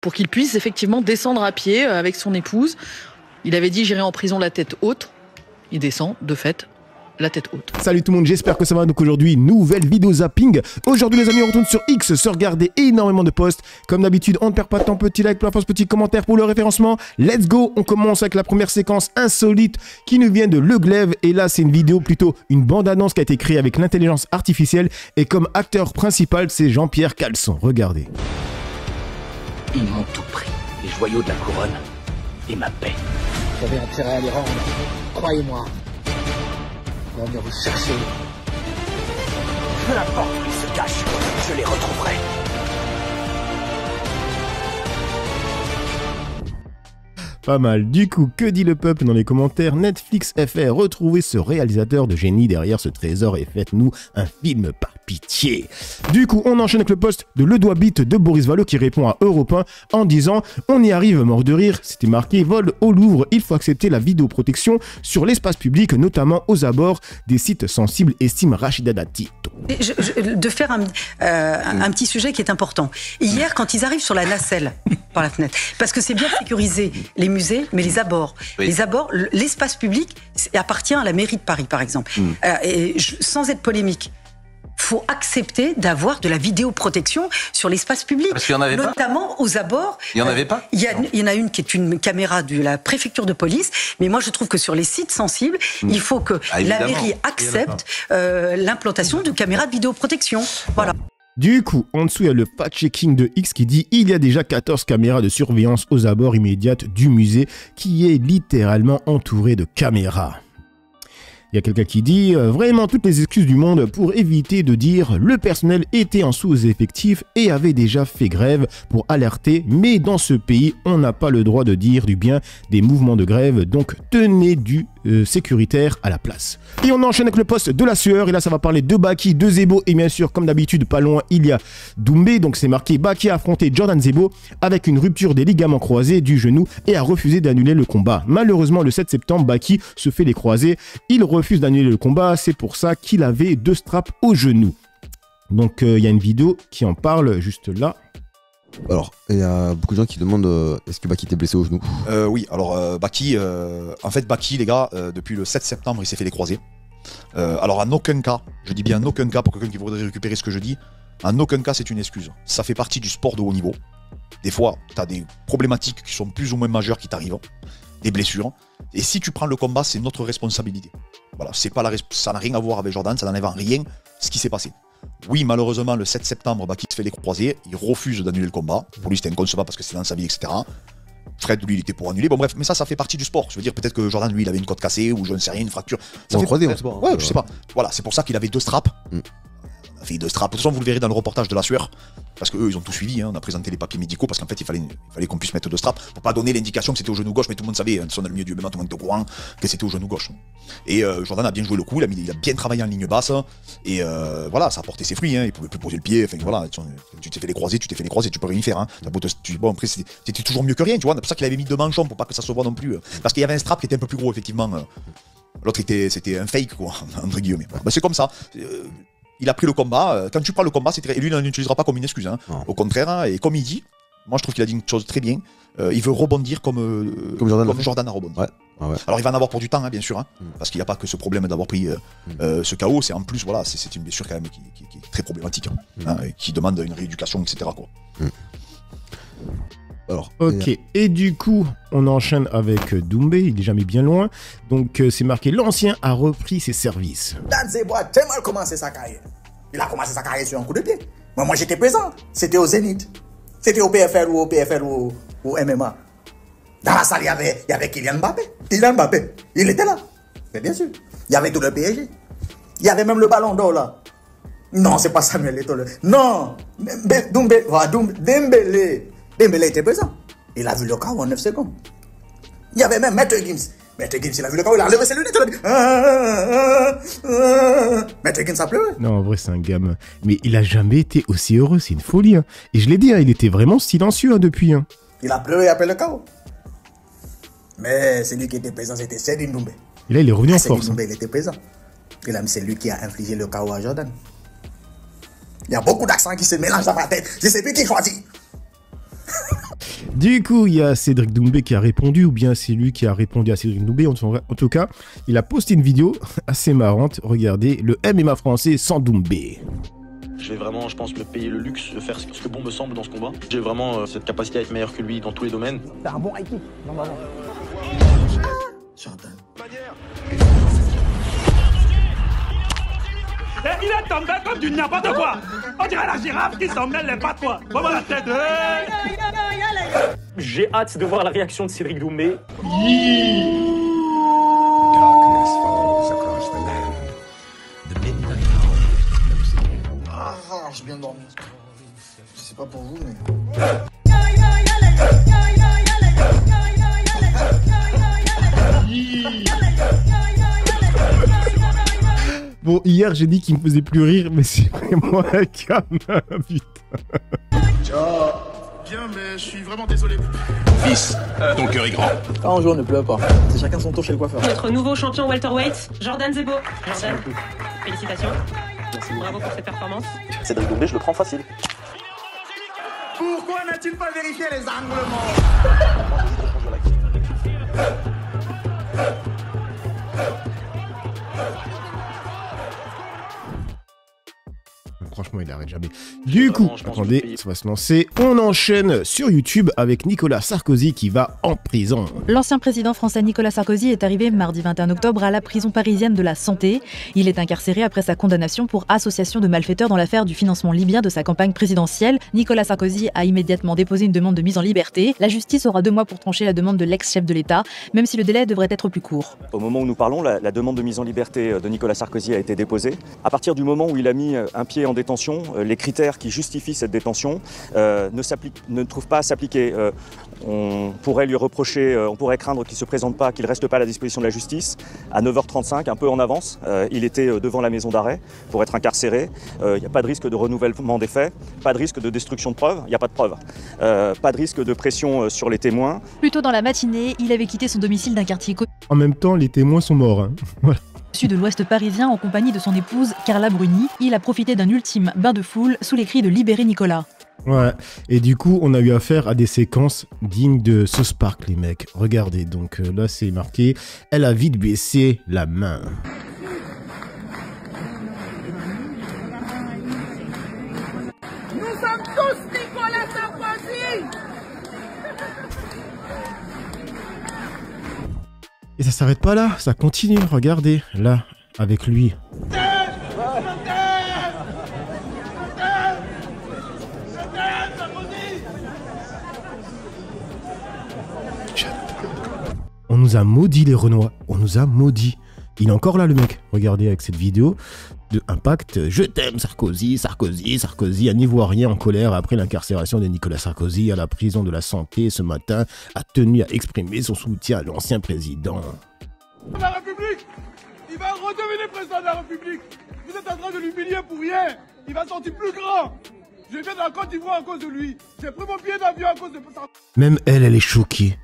pour qu'il puisse effectivement descendre à pied avec son épouse. Il avait dit j'irai en prison la tête haute. Il descend, de fait, la tête haute. Salut tout le monde, j'espère que ça va. Donc aujourd'hui, nouvelle vidéo zapping. Aujourd'hui les amis, on retourne sur X, se regarder énormément de posts. Comme d'habitude, on ne perd pas de temps, petit like, plein de petit commentaire pour le référencement. Let's go, on commence avec la première séquence insolite qui nous vient de Le Glaive. Et là, c'est une vidéo, plutôt une bande-annonce qui a été créée avec l'intelligence artificielle. Et comme acteur principal, c'est Jean-Pierre Caleçon. Regardez. Ils m'ont tout pris, les joyaux de la couronne et ma paix. J'avais intérêt à les rendre, croyez-moi. On va venir vous chercher. Peu importe où ils se cachent, je les retrouverai. Pas mal. Du coup, que dit le peuple dans les commentaires? Netflix FR, retrouvez ce réalisateur de génie derrière ce trésor et faites-nous un film par pitié. Du coup, on enchaîne avec le post de Le Doigt Bite de Boris Vallaud qui répond à Europe 1 en disant « On y arrive, mort de rire, c'était marqué vol au Louvre, il faut accepter la vidéoprotection sur l'espace public, notamment aux abords des sites sensibles, estime Rachida Dati. » De faire un petit sujet qui est important. Hier, quand ils arrivent sur la nacelle par la fenêtre, parce que c'est bien sécurisé les musées, mais les abords, l'espace public appartient à la mairie de Paris, par exemple. Sans être polémique, faut accepter d'avoir de la vidéoprotection sur l'espace public. Parce qu'il y en avait notamment aux abords. Il y en avait pas. Il y en a une qui est une caméra de la préfecture de police, mais moi je trouve que sur les sites sensibles, il faut que la mairie accepte l'implantation de caméras de vidéoprotection. Voilà. Du coup, en dessous, il y a le fact-checking de X qui dit « Il y a déjà 14 caméras de surveillance aux abords immédiats du musée qui est littéralement entouré de caméras. » Il y a quelqu'un qui dit vraiment toutes les excuses du monde pour éviter de dire le personnel était en sous-effectif et avait déjà fait grève pour alerter, mais dans ce pays, on n'a pas le droit de dire du bien des mouvements de grève, donc tenez du sécuritaire à la place. Et on enchaîne avec le poste de la sueur, et là ça va parler de Baki, de Zebo, et bien sûr, comme d'habitude, pas loin, il y a Doumbé, donc c'est marqué Baki a affronté Jordan Zebo avec une rupture des ligaments croisés du genou et a refusé d'annuler le combat. Malheureusement, le 7 septembre, Baki se fait les croisés, il refuse d'annuler le combat, c'est pour ça qu'il avait 2 straps au genou. Donc il y a une vidéo qui en parle juste là. Alors, il y a beaucoup de gens qui demandent est-ce que Baki était blessé au genou? Oui, alors Baki, en fait Baki les gars, depuis le 7 septembre il s'est fait les croisés. Alors en aucun cas, je dis bien en aucun cas pour quelqu'un qui voudrait récupérer ce que je dis, en aucun cas c'est une excuse. Ça fait partie du sport de haut niveau. Des fois, tu as des problématiques qui sont plus ou moins majeures qui t'arrivent, des blessures. Et si tu prends le combat, c'est notre responsabilité. Voilà, c'est pas ça n'a rien à voir avec Jordan, ça n'enlève en rien ce qui s'est passé. Oui, malheureusement, le 7 septembre, Baki se fait les croisés, il refuse d'annuler le combat. Pour lui, c'était inconcevable parce que c'était dans sa vie, etc. Fred, lui, il était pour annuler. Bon, bref, mais ça fait partie du sport. Je veux dire, peut-être que Jordan, lui, il avait une côte cassée ou je ne sais rien, une fracture. Ça fait croisé, on sait pas. Ouais, je sais pas. Voilà, c'est pour ça qu'il avait 2 straps. On a fait 2 straps. De toute façon, vous le verrez dans le reportage de la sueur. Parce qu'eux, ils ont tout suivi. On a présenté les papiers médicaux parce qu'en fait, il fallait qu'on puisse mettre 2 straps pour pas donner l'indication que c'était au genou gauche. Mais tout le monde savait, dans le milieu du MMA, tout le monde était au courant que c'était au genou gauche. Et Jordan a bien joué le coup. Il a bien travaillé en ligne basse. Et voilà, ça a porté ses fruits. Il pouvait plus poser le pied. Enfin voilà, tu t'es fait les croisés, tu peux rien faire. Bon, après, c'était toujours mieux que rien. Tu vois, c'est pour ça qu'il avait mis 2 manchons pour pas que ça se voit non plus. Parce qu'il y avait un strap qui était un peu plus gros, effectivement. L'autre, c'était un fake, quoi, entre guillemets. Bah, c'est comme ça. Il a pris le combat. Quand tu prends le combat, et lui, il n'utilisera pas comme une excuse. Au contraire, et comme il dit, moi je trouve qu'il a dit une chose très bien. Il veut rebondir comme Jordan a rebondi. Ouais. Alors il va en avoir pour du temps, bien sûr, parce qu'il n'y a pas que ce problème d'avoir pris ce KO. C'est en plus, voilà, c'est une blessure quand même qui est très problématique, et qui demande une rééducation, etc. Quoi. Alors, ok, et du coup, on enchaîne avec Doumbé, il est jamais bien loin. Donc, c'est marqué, l'ancien a repris ses services. Dan Zebo a tellement commencé sa carrière. Il a commencé sa carrière sur un coup de pied. Moi j'étais présent. C'était au Zénith. C'était au PFL ou au MMA. Dans la salle, il y avait Kylian Mbappé. Kylian Mbappé, il était là. Mais bien sûr. Il y avait tout le PSG. Il y avait même le ballon d'or là. Non, c'est pas Samuel Eto'o. Non, Dembélé était présent. Il a vu le KO en 9 secondes. Il y avait même Maître Gims. Maître Gims, il a vu le KO, il a levé ses lunettes, il a dit Maître Gims a pleuré. Non, en vrai, c'est un gamin. Mais il a jamais été aussi heureux, c'est une folie. Et je l'ai dit, il était vraiment silencieux depuis. Il a pleuré après le KO. Mais celui qui était présent, c'était Sedine Doumbé. Et là, il est revenu en force. Sedine Doumbé, il était présent. Et là, c'est lui qui a infligé le KO à Jordan. Il y a beaucoup d'accents qui se mélangent dans ma tête. Je sais plus qui choisit. Du coup, il y a Cédric Doumbé qui a répondu, ou bien c'est lui qui a répondu à Cédric Doumbé. En tout cas, il a posté une vidéo assez marrante. Regardez, le MMA français sans Doumbé. Je vais vraiment, je pense, me payer le luxe de faire ce que bon me semble dans ce combat. J'ai vraiment cette capacité à être meilleur que lui dans tous les domaines. T'as un bon high kick. Jordan. Il est tombé comme du n'importe quoi. On dirait la girafe qui s'en mêle les pattes, quoi. Comment la tête. J'ai hâte de voir la réaction de Cédric Doumbé. Je viens de dormir. Je sais pas pour vous, mais... Bon, hier j'ai dit qu'il me faisait plus rire, mais c'est vraiment un gamin, putain. Ciao. Bien, mais je suis vraiment désolé. Fils, ton cœur est grand. Quand on joue, on ne pleure pas. C'est chacun son tour chez le coiffeur. Notre nouveau champion welterweight, Jordan Zebo. Jordan, félicitations. Merci. Bravo pour cette performance. Cédric Doumbé, je le prends facile. Pourquoi n'a-t-il pas vérifié les angles morts? Franchement, il arrête jamais. Du coup, attendez, ça va se lancer. On enchaîne sur YouTube avec Nicolas Sarkozy qui va en prison. L'ancien président français Nicolas Sarkozy est arrivé mardi 21 octobre à la prison parisienne de la Santé. Il est incarcéré après sa condamnation pour association de malfaiteurs dans l'affaire du financement libyen de sa campagne présidentielle. Nicolas Sarkozy a immédiatement déposé une demande de mise en liberté. La justice aura 2 mois pour trancher la demande de l'ex-chef de l'État, même si le délai devrait être plus court. Au moment où nous parlons, la demande de mise en liberté de Nicolas Sarkozy a été déposée. À partir du moment où il a mis un pied en détention, les critères qui justifient cette détention ne trouvent pas à s'appliquer. On pourrait lui reprocher, on pourrait craindre qu'il ne se présente pas, qu'il ne reste pas à la disposition de la justice. À 9h35, un peu en avance, il était devant la maison d'arrêt pour être incarcéré. Il n'y a pas de risque de renouvellement des faits, pas de risque de destruction de preuves, il n'y a pas de preuves. Pas de risque de pression sur les témoins. Plus tôt dans la matinée, il avait quitté son domicile d'un quartier En même temps, les témoins sont morts. Hein. Voilà. Sud de l'Ouest parisien en compagnie de son épouse Carla Bruni. Il a profité d'un ultime bain de foule sous les cris de libérer Nicolas. Ouais, et du coup, on a eu affaire à des séquences dignes de South Park, les mecs. Regardez, donc là, c'est marqué « Elle a vite baissé la main ». Nous sommes tous Nicolas Sarkozy. Et ça s'arrête pas là, ça continue, regardez, là, avec lui. On nous a maudit les Renois, on nous a maudit. Il est encore là le mec, regardez avec cette vidéo de Impact. Je t'aime Sarkozy, Sarkozy, Sarkozy. Un Ivoirien en colère après l'incarcération de Nicolas Sarkozy à la prison de la Santé ce matin a tenu à exprimer son soutien à l'ancien président. La République, il va redevenir président de la République. Vous êtes en train de l'humilier pour rien. Il va sortir plus grand. Je viens de la Côte d'Ivoire à cause de lui. J'ai pris mon billet d'avion à cause de ça. Même elle, elle est choquée.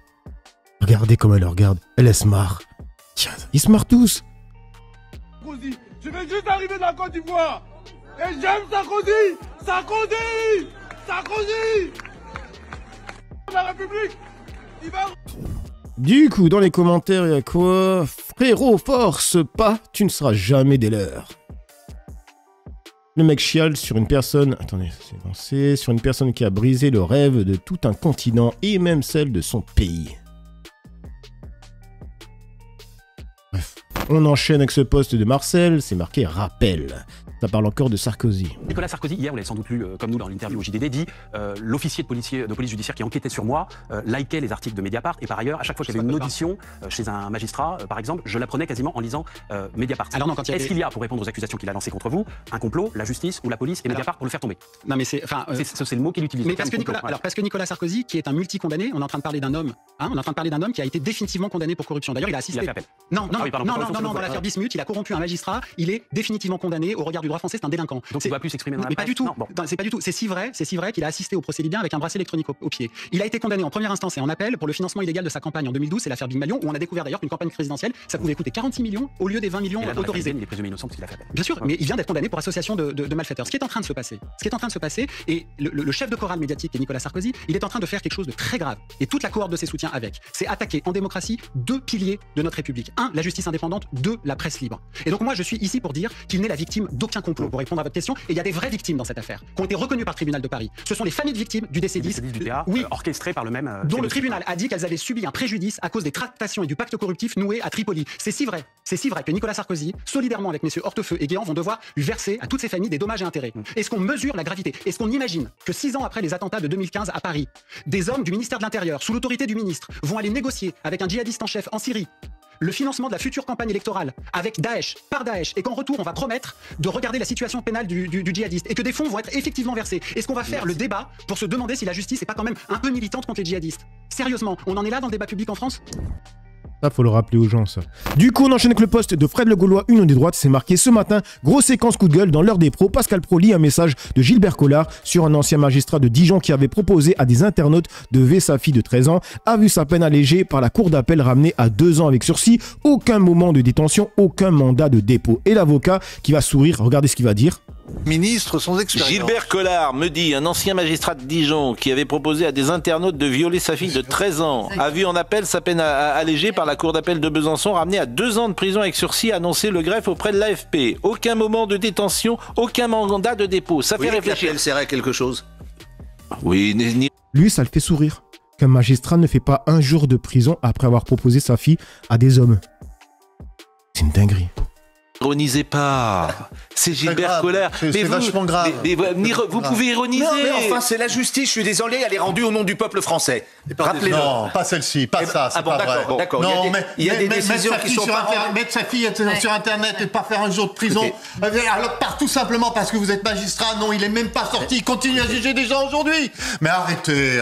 Regardez comme elle le regarde. Elle se marre. Tiens, ils se marrent tous. Sarkozy, je vais juste arriver de la Côte d'Ivoire. Et j'aime Sarkozy. Sarkozy. Sarkozy. La République, il va... Du coup, dans les commentaires, il y a quoi? Frérot, force pas, tu ne seras jamais des leurs. Le mec chiale sur une personne... Attendez, c'est lancé. Sur une personne qui a brisé le rêve de tout un continent et même celle de son pays. Bref. On enchaîne avec ce post de Marcel, c'est marqué rappel. Ça parle encore de Sarkozy. Nicolas Sarkozy, hier, vous l'avez sans doute lu, comme nous dans l'interview au JDD, dit l'officier de police judiciaire qui enquêtait sur moi likait les articles de Mediapart. Et par ailleurs, à chaque fois qu'il y avait une audition chez un magistrat, par exemple, je l'apprenais quasiment en lisant Mediapart. Alors non, quand est-ce qu'il y a, pour répondre aux accusations qu'il a lancées contre vous, un complot, la justice ou la police et Mediapart pour le faire tomber? Non, mais c'est le mot qu'il utilise. Mais parce que Nicolas Sarkozy, qui est un multi-condamné, on est en train de parler d'un homme, on est en train de parler d'un homme qui a été définitivement condamné pour corruption. D'ailleurs, il a assisté. Il a fait appel. Non, dans l'affaire Bismuth, il a corrompu un magistrat. Il est définitivement condamné au regard du droit français, c'est un délinquant. Donc il ne doit plus s'exprimer dans la presse. presse. Mais pas du tout. Non, bon. C'est pas du tout. C'est si vrai qu'il a assisté au procès libyen avec un bracelet électronique au pied. Il a été condamné en première instance et en appel pour le financement illégal de sa campagne en 2012, c'est l'affaire Big Malion, où on a découvert d'ailleurs qu'une campagne présidentielle, ça pouvait coûter 46 millions au lieu des 20 millions autorisés. Il est présumé innocent parce qu'il a fait appel. Bien sûr, mais il vient d'être condamné pour association de malfaiteurs. Ce qui est en train de se passer, et le chef de chorale médiatique, qui est Nicolas Sarkozy, il est en train de faire quelque chose de très grave, et toute la cohorte de ses soutiens avec. C'est attaquer en démocratie 2 piliers de notre République. 1, la justice indépendante, 2, la presse libre. Et donc moi, je suis ici pour dire qu'il n'est la victime d'aucun complot, pour répondre à votre question, et il y a des vraies victimes dans cette affaire, qui ont été reconnues par le tribunal de Paris. Ce sont les familles de victimes du décès 10, orchestrées par le même... dont le tribunal a dit qu'elles avaient subi un préjudice à cause des tractations et du pacte corruptif noué à Tripoli. C'est si vrai que Nicolas Sarkozy, solidairement avec messieurs Hortefeux et Guéant, vont devoir lui verser à toutes ces familles des dommages et intérêts. Est-ce qu'on mesure la gravité? Est-ce qu'on imagine que 6 ans après les attentats de 2015 à Paris, des hommes du ministère de l'Intérieur, sous l'autorité du ministre, vont aller négocier avec un djihadiste en chef en Syrie le financement de la future campagne électorale avec Daesh, par Daesh, et qu'en retour on va promettre de regarder la situation pénale du djihadiste et que des fonds vont être effectivement versés? Est-ce qu'on va faire le débat pour se demander si la justice n'est pas quand même un peu militante contre les djihadistes? Sérieusement, on en est là dans le débat public en France? Ça, faut le rappeler aux gens, ça. Du coup, on enchaîne avec le poste de Fred Le Gaulois, Union des droites. C'est marqué ce matin. Grosse séquence coup de gueule dans l'heure des pros. Pascal Pro lit un message de Gilbert Collard sur un ancien magistrat de Dijon qui avait proposé à des internautes de lever sa fille de 13 ans. A vu sa peine allégée par la cour d'appel ramenée à 2 ans avec sursis. Aucun moment de détention, aucun mandat de dépôt. Et l'avocat qui va sourire, regardez ce qu'il va dire. Ministre sans expérience. Gilbert Collard me dit, un ancien magistrat de Dijon qui avait proposé à des internautes de violer sa fille de 13 ans, a vu en appel sa peine allégée par la cour d'appel de Besançon, ramenée à 2 ans de prison avec sursis, annoncé le greffe auprès de l'AFP. Aucun moment de détention, aucun mandat de dépôt. Ça fait réfléchir. Elle serait quelque chose. Oui, Lui, ça le fait sourire. Qu'un magistrat ne fait pas 1 jour de prison après avoir proposé sa fille à des hommes. C'est une dinguerie. Ironisez pas, c'est Gilbert Collard. C'est vachement grave. Vous pouvez ironiser. Non, mais enfin, c'est la justice, je suis désolé, elle est rendue au nom du peuple français. Rappelez-le. Non, pas celle-ci, pas ça, c'est pas vrai. D'accord. Non, il y a des décisions qui sont pas... Mettre sa fille sur Internet et pas faire 1 jour de prison, alors tout simplement parce que vous êtes magistrat, non, il est même pas sorti, il continue à juger des gens aujourd'hui. Mais arrêtez.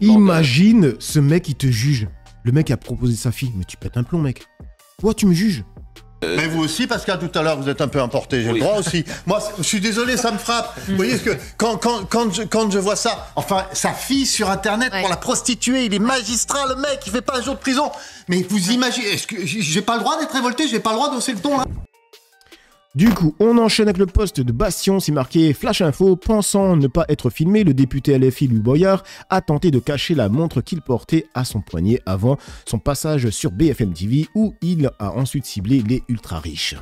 Imagine ce mec qui te juge. Le mec a proposé sa fille, mais tu pètes un plomb, mec. Toi, tu me juges. Mais vous aussi, Pascal, tout à l'heure, vous êtes un peu emporté. J'ai le droit aussi. Moi, je suis désolé, ça me frappe. Vous voyez, que quand je vois ça, enfin, sa fille sur Internet pour la prostituer, il est magistrat, le mec, il fait pas 1 jour de prison. Mais vous imaginez, est-ce que j'ai pas le droit d'être révolté? J'ai pas le droit d'hausser le ton, là? Du coup, on enchaîne avec le poste de Bastion, c'est marqué Flash Info. Pensant ne pas être filmé, le député LFI Louis Boyard a tenté de cacher la montre qu'il portait à son poignet avant son passage sur BFM TV où il a ensuite ciblé les ultra riches.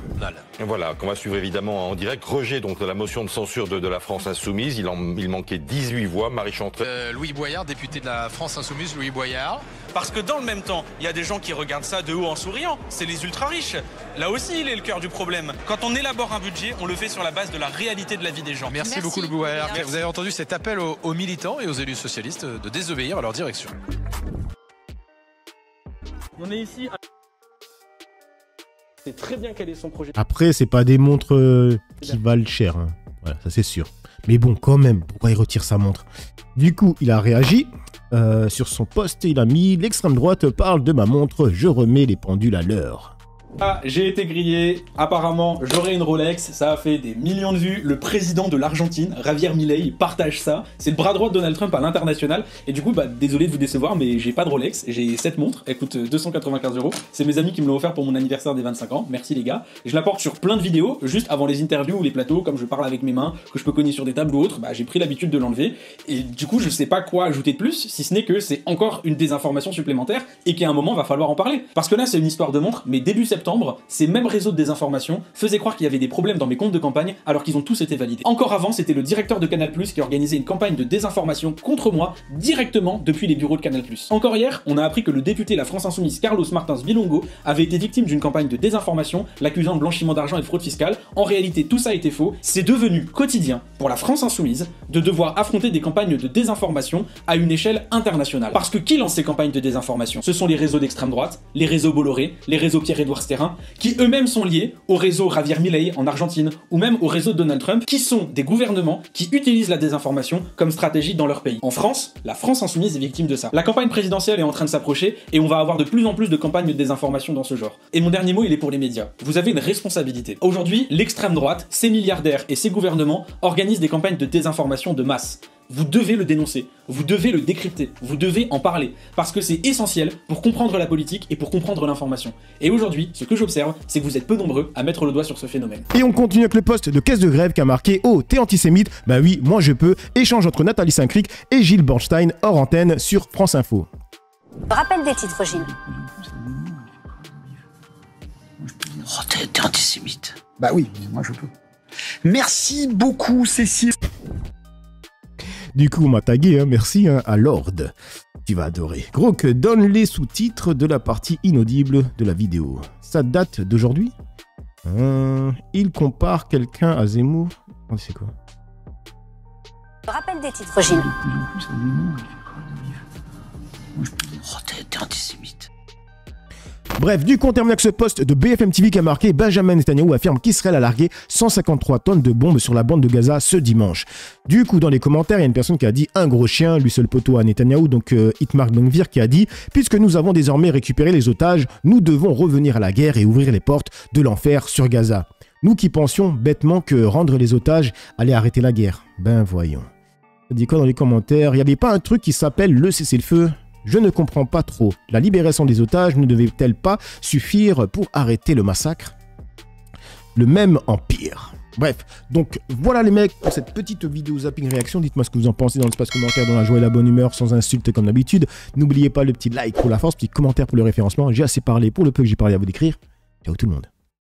Voilà, qu'on va suivre évidemment en direct. Rejet donc de la motion de censure de la France Insoumise. Il manquait 18 voix. Marie Chantrel. Louis Boyard, député de la France Insoumise, Louis Boyard. Parce que dans le même temps, il y a des gens qui regardent ça de haut en souriant. C'est les ultra riches. Là aussi, il est le cœur du problème. Quand on élabore un budget, on le fait sur la base de la réalité de la vie des gens. Merci beaucoup, Louis Boyard. Vous avez entendu cet appel aux militants et aux élus socialistes de désobéir à leur direction. On est ici. C'est très bien quel est son projet. Après, c'est pas des montres qui valent cher. Hein. Voilà, ça c'est sûr. Mais bon, quand même, pourquoi il retire sa montre? Du coup, il a réagi. Sur son post, il a mis « L'extrême droite parle de ma montre, je remets les pendules à l'heure ». Ah, j'ai été grillé, apparemment j'aurai une Rolex, ça a fait des millions de vues, le président de l'Argentine, Javier Milei, partage ça, c'est le bras droit de Donald Trump à l'international, et du coup, désolé de vous décevoir, mais j'ai pas de Rolex, j'ai cette montre, elle coûte 295 €, c'est mes amis qui me l'ont offert pour mon anniversaire des 25 ans, merci les gars, je la porte sur plein de vidéos, juste avant les interviews ou les plateaux, comme je parle avec mes mains, que je peux cogner sur des tables ou autres, j'ai pris l'habitude de l'enlever, et du coup je sais pas quoi ajouter de plus, si ce n'est que c'est encore une désinformation supplémentaire, et qu'à un moment va falloir en parler, parce que là c'est une histoire de montre, mais début septembre, ces mêmes réseaux de désinformation faisaient croire qu'il y avait des problèmes dans mes comptes de campagne alors qu'ils ont tous été validés. Encore avant, c'était le directeur de Canal+ qui organisait une campagne de désinformation contre moi directement depuis les bureaux de Canal+. Encore hier, on a appris que le député La France Insoumise Carlos Martins Bilongo avait été victime d'une campagne de désinformation l'accusant de blanchiment d'argent et de fraude fiscale. En réalité, tout ça était faux. C'est devenu quotidien pour La France Insoumise de devoir affronter des campagnes de désinformation à une échelle internationale. Parce que qui lance ces campagnes de désinformation? Ce sont les réseaux d'extrême droite, les réseaux Bolloré, les réseaux Pierre-Édouard ce terrain, qui eux-mêmes sont liés au réseau Javier Milei en Argentine, ou même au réseau Donald Trump, qui sont des gouvernements qui utilisent la désinformation comme stratégie dans leur pays. En France, la France insoumise est victime de ça. La campagne présidentielle est en train de s'approcher et on va avoir de plus en plus de campagnes de désinformation dans ce genre. Et mon dernier mot, il est pour les médias. Vous avez une responsabilité. Aujourd'hui, l'extrême droite, ses milliardaires et ses gouvernements organisent des campagnes de désinformation de masse. Vous devez le dénoncer, vous devez le décrypter, vous devez en parler, parce que c'est essentiel pour comprendre la politique et pour comprendre l'information. Et aujourd'hui, ce que j'observe, c'est que vous êtes peu nombreux à mettre le doigt sur ce phénomène. Et on continue avec le post de Caisse de Grève qui a marqué « Oh, t'es antisémite ? Bah oui, moi je peux ». Échange entre Nathalie Saint-Cric et Gilles Bornstein hors antenne sur France Info. Rappel des titres, Gilles. Oh, t'es antisémite. Bah oui, moi je peux. Merci beaucoup, Cécile. Du coup, on m'a tagué, hein, merci à Lord. Tu vas adorer. Grok donne les sous-titres de la partie inaudible de la vidéo. Ça date d'aujourd'hui. Il compare quelqu'un à Zemmour. Oh, c'est quoi? Rappel des titres, Gilles. Oh, t'es antisémite. Bref, du coup, on termine avec ce post de BFM TV qui a marqué « Benjamin Netanyahu affirme qu'Israël a largué 153 tonnes de bombes sur la bande de Gaza ce dimanche ». Du coup, dans les commentaires, il y a une personne qui a dit « Un gros chien », lui seul poteau à Netanyahu, donc Itamar Ben-Gvir qui a dit « Puisque nous avons désormais récupéré les otages, nous devons revenir à la guerre et ouvrir les portes de l'enfer sur Gaza. Nous qui pensions bêtement que rendre les otages allait arrêter la guerre. Ben voyons. » Ça dit quoi dans les commentaires? Il n'y avait pas un truc qui s'appelle le cessez-le-feu? Je ne comprends pas trop. La libération des otages ne devait-elle pas suffire pour arrêter le massacre? Le même empire. Bref, donc voilà les mecs pour cette petite vidéo zapping réaction. Dites-moi ce que vous en pensez dans l'espace commentaire, dans la joie et la bonne humeur, sans insultes comme d'habitude. N'oubliez pas le petit like pour la force, petit commentaire pour le référencement. J'ai assez parlé pour le peu que j'ai parlé à vous décrire. Ciao tout le monde.